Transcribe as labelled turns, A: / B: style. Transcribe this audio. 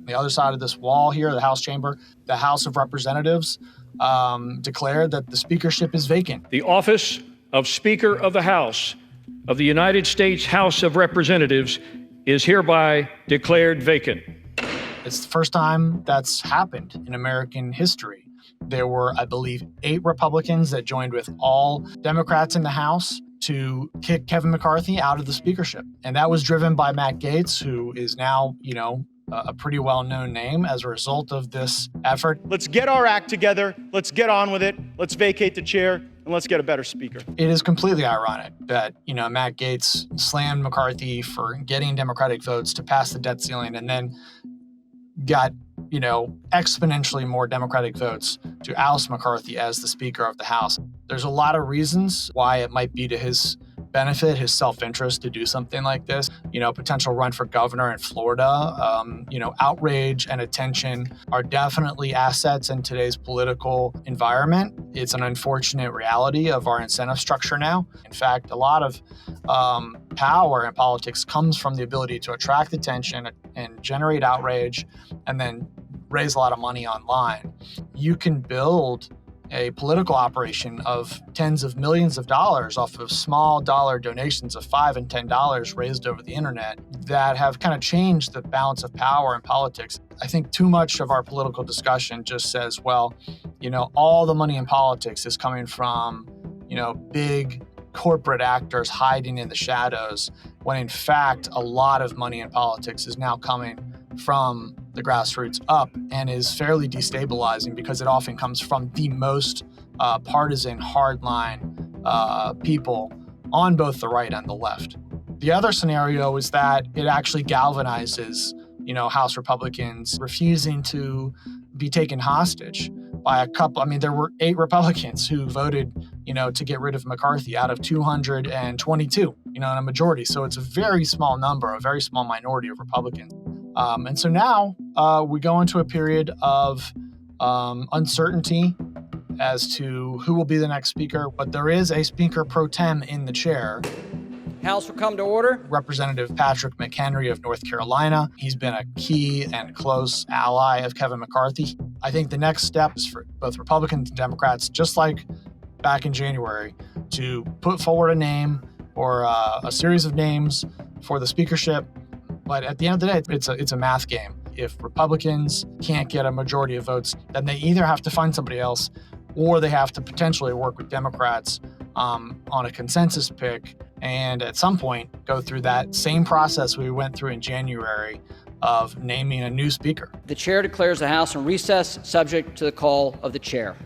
A: the other side of this wall here, the House chamber, the House of Representatives declared that the speakership is vacant.
B: The office of Speaker of the House of the United States House of Representatives is hereby declared vacant.
A: It's the first time that's happened in American history. There were, I believe, 8 Republicans that joined with all Democrats in the House to kick Kevin McCarthy out of the speakership. And that was driven by Matt Gaetz, who is now, a pretty well-known name as a result of this effort.
C: Let's get our act together. Let's get on with it. Let's vacate the chair and let's get a better speaker.
A: It is completely ironic that, Matt Gaetz slammed McCarthy for getting Democratic votes to pass the debt ceiling and then got, exponentially more Democratic votes to oust McCarthy as the Speaker of the House. There's a lot of reasons why it might be to his benefit, his self-interest to do something like this. Potential run for governor in Florida, outrage and attention are definitely assets in today's political environment. It's an unfortunate reality of our incentive structure now. In fact, a lot of power in politics comes from the ability to attract attention and generate outrage and then raise a lot of money online. You can build a political operation of tens of millions of dollars off of small dollar donations of $5 and $10 raised over the internet that have kind of changed the balance of power in politics. I think too much of our political discussion just says, well, all the money in politics is coming from, big corporate actors hiding in the shadows, when in fact, a lot of money in politics is now coming from the grassroots up and is fairly destabilizing because it often comes from the most partisan, hardline people on both the right and the left. The other scenario is that it actually galvanizes, House Republicans refusing to be taken hostage by a couple. There were 8 Republicans who voted, to get rid of McCarthy out of 222, in a majority. So it's a very small number, a very small minority of Republicans. And so now we go into a period of uncertainty as to who will be the next speaker, but there is a speaker pro tem in the chair.
D: House will come to order.
A: Representative Patrick McHenry of North Carolina. He's been a key and close ally of Kevin McCarthy. I think the next step is for both Republicans and Democrats, just like back in January, to put forward a name or a series of names for the speakership. But at the end of the day, it's a math game. If Republicans can't get a majority of votes, then they either have to find somebody else or they have to potentially work with Democrats on a consensus pick and at some point go through that same process we went through in January of naming a new speaker.
D: The chair declares the House in recess, subject to the call of the chair.